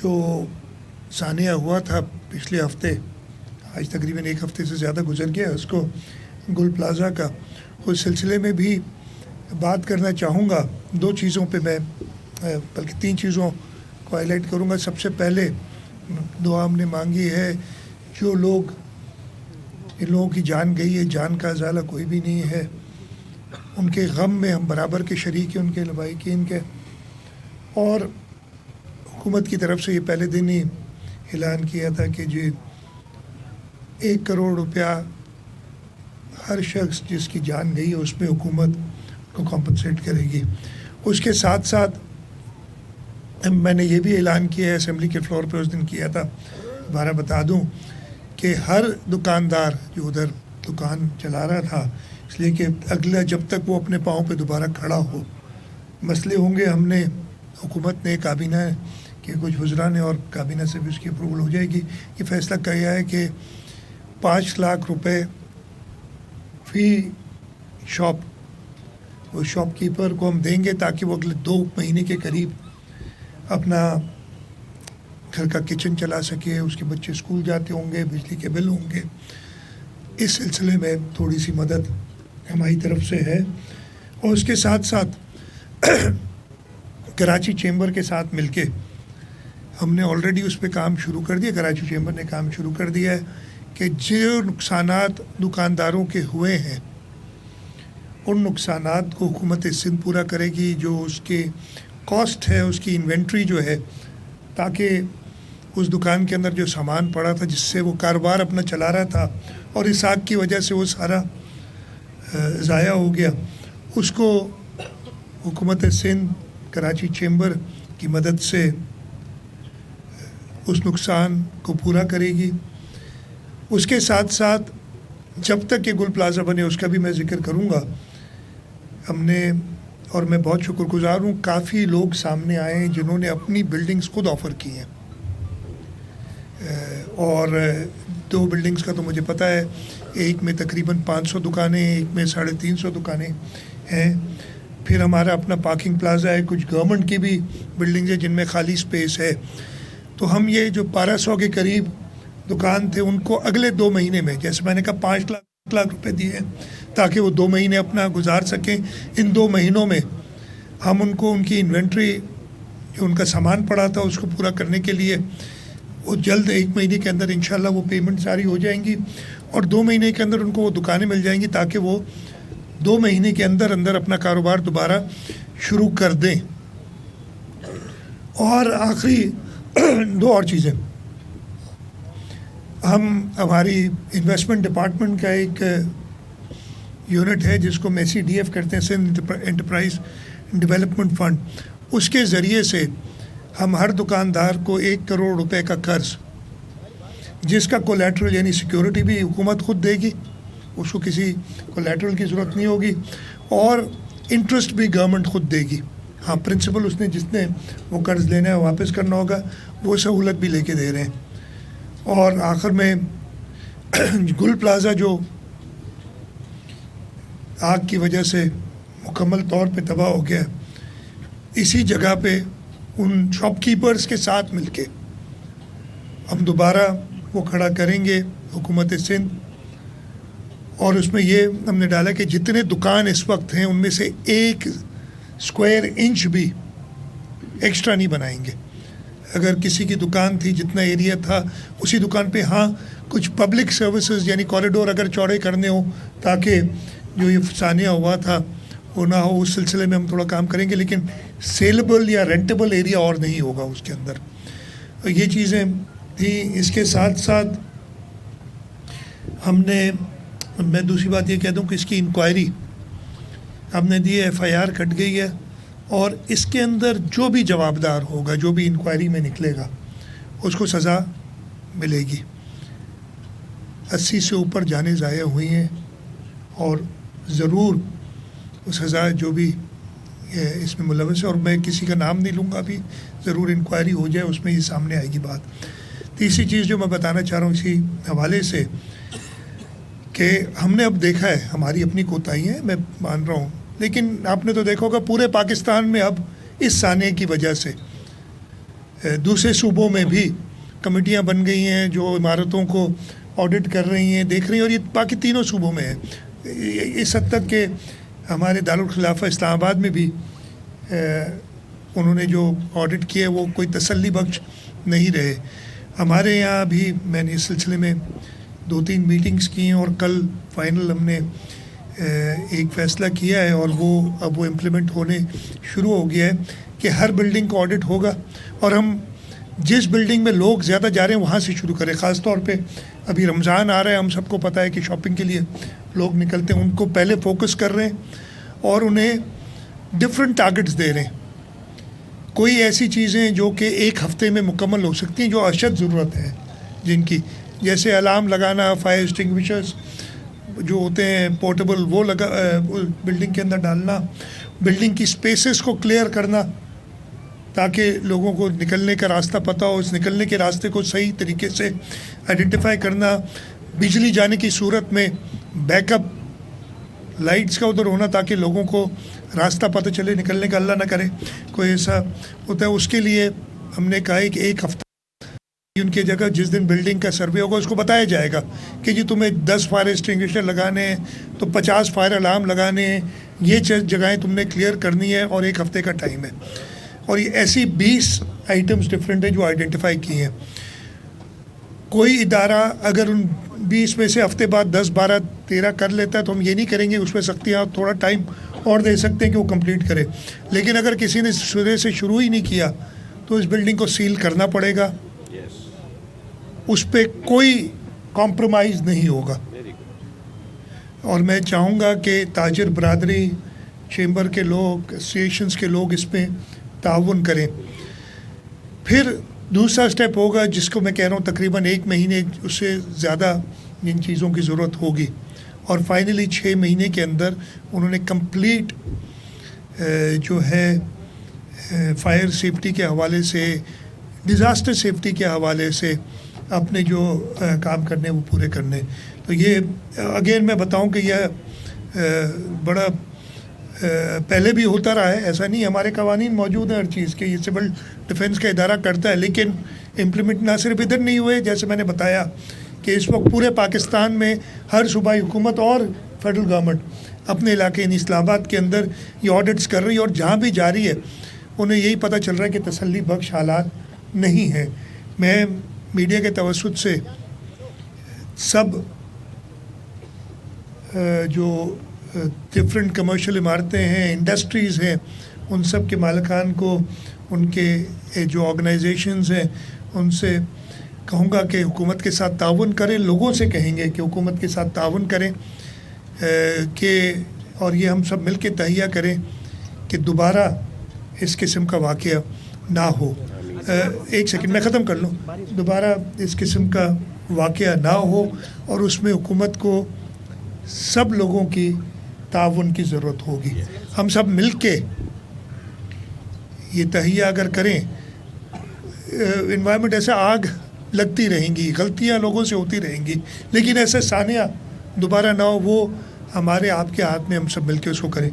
जो सानिया हुआ था पिछले हफ्ते, आज तकरीबन एक हफ्ते से ज़्यादा गुजर गया उसको, गुल प्लाज़ा का, उस सिलसिले में भी बात करना चाहूँगा। दो चीज़ों पे मैं बल्कि तीन चीज़ों को हाईलाइट करूँगा। सबसे पहले दुआ हमने मांगी है, जो लोग, इन लोगों की जान गई है, जान का अज़ाला कोई भी नहीं है, उनके गम में हम बराबर के शरीक हैं, उनके लवाहिकीन के। और हुकूमत की तरफ से ये पहले दिन ही ऐलान किया था कि जी 1 करोड़ रुपया हर शख्स जिसकी जान गई है उसमें हुकूमत को कॉम्पनसेट करेगी। उसके साथ साथ मैंने ये भी ऐलान किया है, असेंबली के फ्लोर पे उस दिन किया था, दोबारा बता दूं कि हर दुकानदार जो उधर दुकान चला रहा था, इसलिए कि अगला जब तक वो अपने पाँव पे दोबारा खड़ा हो, मसले होंगे, हमने हुकूमत ने, काबीना के कुछ वज़रा ने और काबीना से भी उसकी अप्रूवल हो जाएगी, ये फ़ैसला किया है कि 5 लाख रुपए फ़ी शॉप वो शॉपकीपर को हम देंगे ताकि वो अगले 2 महीने के करीब अपना घर का किचन चला सके, उसके बच्चे स्कूल जाते होंगे, बिजली के बिल होंगे। इस सिलसिले में थोड़ी सी मदद हमारी तरफ से है। और उसके साथ साथ कराची चैम्बर के साथ मिलके हमने ऑलरेडी उस पर काम शुरू कर दिया, कराची चैम्बर ने काम शुरू कर दिया है कि जो नुकसानात दुकानदारों के हुए हैं उन नुकसानात को हुकूमत सिंध पूरा करेगी, जो उसके कॉस्ट है, उसकी इन्वेंट्री जो है, ताकि उस दुकान के अंदर जो सामान पड़ा था जिससे वो कारोबार अपना चला रहा था और इस आग की वजह से वो सारा ज़ाया हो गया, उसको हुकूमत सिंध कराची चैम्बर की मदद से उस नुकसान को पूरा करेगी। उसके साथ साथ जब तक ये गुल प्लाज़ा बने, उसका भी मैं ज़िक्र करूँगा, हमने, और मैं बहुत शुक्रगुज़ार हूँ, काफ़ी लोग सामने आए हैं जिन्होंने अपनी बिल्डिंग्स खुद ऑफ़र की हैं। और 2 बिल्डिंग्स का तो मुझे पता है, एक में तकरीबन 500 दुकानें, एक में 350 दुकानें हैं। फिर हमारा अपना पार्किंग प्लाज़ा है, कुछ गवर्नमेंट की भी बिल्डिंग्स हैं जिनमें खाली स्पेस है। तो हम ये जो 1200 के करीब दुकान थे उनको अगले 2 महीने में, जैसे मैंने कहा 5 लाख रुपए दिए ताकि वो 2 महीने अपना गुजार सकें। इन 2 महीनों में हम उनको उनकी इन्वेंट्री, जो उनका सामान पड़ा था, उसको पूरा करने के लिए वो जल्द 1 महीने के अंदर इंशाल्लाह वो पेमेंट सारी हो जाएंगी और 2 महीने के अंदर उनको वो दुकानें मिल जाएंगी ताकि वो 2 महीने के अंदर अंदर अपना कारोबार दोबारा शुरू कर दें। और आखिरी 2 और चीज़ें, हमारी इन्वेस्टमेंट डिपार्टमेंट का एक यूनिट है जिसको हम SEDF करते हैं, सिंध एंटरप्राइज डेवलपमेंट फंड, उसके ज़रिए से हम हर दुकानदार को 1 करोड़ रुपए का कर्ज, जिसका कोलैटरल यानी सिक्योरिटी भी हुकूमत खुद देगी, उसको किसी कोलैटरल की ज़रूरत नहीं होगी, और इंटरेस्ट भी गवर्नमेंट खुद देगी। हाँ, प्रिंसिपल उसने जितने वो कर्ज लेना है वापस करना होगा, वो सहूलत भी लेके दे रहे हैं। और आखिर में गुल प्लाज़ा जो आग की वजह से मुकम्मल तौर पे तबाह हो गया, इसी जगह पे उन शॉपकीपर्स के साथ मिलके हम दोबारा वो खड़ा करेंगे हुकूमत सिंध। और उसमें ये हमने डाला कि जितने दुकान इस वक्त हैं उनमें से 1 स्क्वायर इंच भी एक्स्ट्रा नहीं बनाएंगे। अगर किसी की दुकान थी, जितना एरिया था उसी दुकान पे, हाँ, कुछ पब्लिक सर्विसेज यानी कॉरिडोर अगर चौड़े करने हो ताकि जो ये सानिया हुआ था वो ना हो, उस सिलसिले में हम थोड़ा काम करेंगे, लेकिन सेलेबल या रेंटेबल एरिया और नहीं होगा उसके अंदर। तो ये चीज़ें थी। इसके साथ साथ हमने, मैं दूसरी बात ये कह दूं कि इसकी इंक्वायरी हमने दी है, FIR कट गई है, और इसके अंदर जो भी जवाबदार होगा, जो भी इंक्वायरी में निकलेगा, उसको सज़ा मिलेगी। 80 से ऊपर जाने ज़ाया हुई हैं और ज़रूर सज़ा जो भी इसमें मुलव्वस है, और मैं किसी का नाम नहीं लूँगा, अभी ज़रूर इंक्वायरी हो जाए, उसमें ये सामने आएगी बात। तीसरी चीज़ जो मैं बताना चाह रहा हूँ इसी हवाले से, कि हमने अब देखा है, हमारी अपनी कोताही है, मैं मान रहा हूँ, लेकिन आपने तो देखा होगा पूरे पाकिस्तान में अब इस साने की वजह से دوسرے صوبوں میں بھی کمیٹیاں بن گئی ہیں جو عمارتوں کو آڈٹ کر رہی ہیں، دیکھ رہی ہیں، اور یہ باقی تینوں صوبوں میں ہے. اس حد تک کہ ہمارے دارالخلافہ اسلام آباد میں بھی انہوں نے جو آڈٹ کیا وہ کوئی تسلی بخش نہیں رہے. ہمارے یہاں بھی میں نے اس سلسلے میں 2-3 میٹنگز کی ہیں، اور کل فائنل ہم نے ایک فیصلہ کیا ہے، اور وہ اب وہ امپلیمنٹ ہونے شروع ہو گیا ہے کہ ہر بلڈنگ کو آڈٹ ہوگا، اور ہم جس بلڈنگ میں لوگ زیادہ جا رہے ہیں وہاں سے شروع کریں. خاص طور پہ ابھی رمضان آ رہا ہے، ہم سب کو پتہ ہے کہ شاپنگ کے لیے لوگ نکلتے ہیں، ان کو پہلے فوکس کر رہے ہیں اور انہیں ڈفرینٹ ٹارگٹس دے رہے ہیں. کوئی ایسی چیزیں جو کہ ایک ہفتے میں مکمل ہو سکتی ہیں جو اشد ضرورت ہے جن کی، جیسے الارم لگانا، فائر ایکسٹنگوشرز جو ہوتے ہیں پورٹیبل وہ بلڈنگ کے اندر ڈالنا، بلڈنگ کی اسپیسز کو کلیئر کرنا تاکہ لوگوں کو نکلنے کا راستہ پتہ ہو، اس نکلنے کے راستے کو صحیح طریقے سے آئیڈینٹیفائی کرنا، بجلی جانے کی صورت میں بیک اپ لائٹس کا ادھر ہونا تاکہ لوگوں کو راستہ پتہ چلے نکلنے کا، اللہ نہ کرے کوئی ایسا ہوتا ہے. اس کے لیے ہم نے کہا ہے کہ ایک ہفتہ ان کی جگہ جس دن بلڈنگ کا سروے ہوگا اس کو بتایا جائے گا کہ جی تمہیں 10 فائر ایکسٹنگوشر لگانے ہیں تو 50 فائر الارم لگانے ہیں، یہ جگہیں تم نے کلیئر کرنی ہے، اور ایک ہفتے کا ٹائم ہے. اور یہ ایسی 20 آئٹمس ڈفرینٹ ہیں جو آئیڈینٹیفائی کی ہیں. کوئی ادارہ اگر ان 20 میں سے ہفتے بعد 10 12 13 کر لیتا ہے تو ہم یہ نہیں کریں گے اس پہ سختیاں، تھوڑا ٹائم اور دے سکتے ہیں کہ وہ کمپلیٹ کرے. لیکن اگر کسی نے سرے سے شروع ہی نہیں کیا تو اس بلڈنگ کو سیل کرنا پڑے گا، اس پہ کوئی کمپرومائز نہیں ہوگا. اور میں چاہوں گا کہ تاجر برادری، چیمبر کے لوگ، ایسوسیشنز کے لوگ اس پہ تعاون کریں. پھر دوسرا سٹیپ ہوگا جس کو میں کہہ رہا ہوں تقریباً 1 مہینے اس سے زیادہ ان چیزوں کی ضرورت ہوگی، اور فائنلی 6 مہینے کے اندر انہوں نے کمپلیٹ جو ہے فائر سیفٹی کے حوالے سے، ڈیزاسٹر سیفٹی کے حوالے سے اپنے جو کام کرنے وہ پورے کرنے. تو یہ اگین میں بتاؤں کہ یہ بڑا پہلے بھی ہوتا رہا ہے، ایسا نہیں، ہمارے قوانین موجود ہیں ہر چیز کے، یہ سول ڈیفنس کا ادارہ کرتا ہے، لیکن امپلیمنٹ نہ صرف ادھر نہیں ہوئے، جیسے میں نے بتایا کہ اس وقت پورے پاکستان میں ہر صوبائی حکومت اور فیڈرل گورنمنٹ اپنے علاقے یعنی اسلام آباد کے اندر یہ آڈٹس کر رہی ہے، اور جہاں بھی جاری ہے انہیں یہی پتہ چل رہا ہے کہ تسلی بخش حالات نہیں ہیں. میں میڈیا کے توسط سے سب جو ڈفرینٹ کمرشل عمارتیں ہیں، انڈسٹریز ہیں، ان سب کے مالکان کو، ان کے جو آرگنائزیشنز ہیں ان سے کہوں گا کہ حکومت کے ساتھ تعاون کریں. لوگوں سے کہیں گے کہ حکومت کے ساتھ تعاون کریں کہ اور یہ ہم سب مل کے تہیہ کریں کہ دوبارہ اس قسم کا واقعہ نہ ہو. ایک سیکنڈ میں ختم کر لوں. دوبارہ اس قسم کا واقعہ نہ ہو، اور اس میں حکومت کو سب لوگوں کی تعاون کی ضرورت ہوگی. ہم سب مل کے یہ تہیہ اگر کریں، انوائرمنٹ ایسے آگ لگتی رہیں گی، غلطیاں لوگوں سے ہوتی رہیں گی، لیکن ایسے ثانیہ دوبارہ نہ ہو، وہ ہمارے آپ کے ہاتھ میں، ہم سب مل کے اس کو کریں.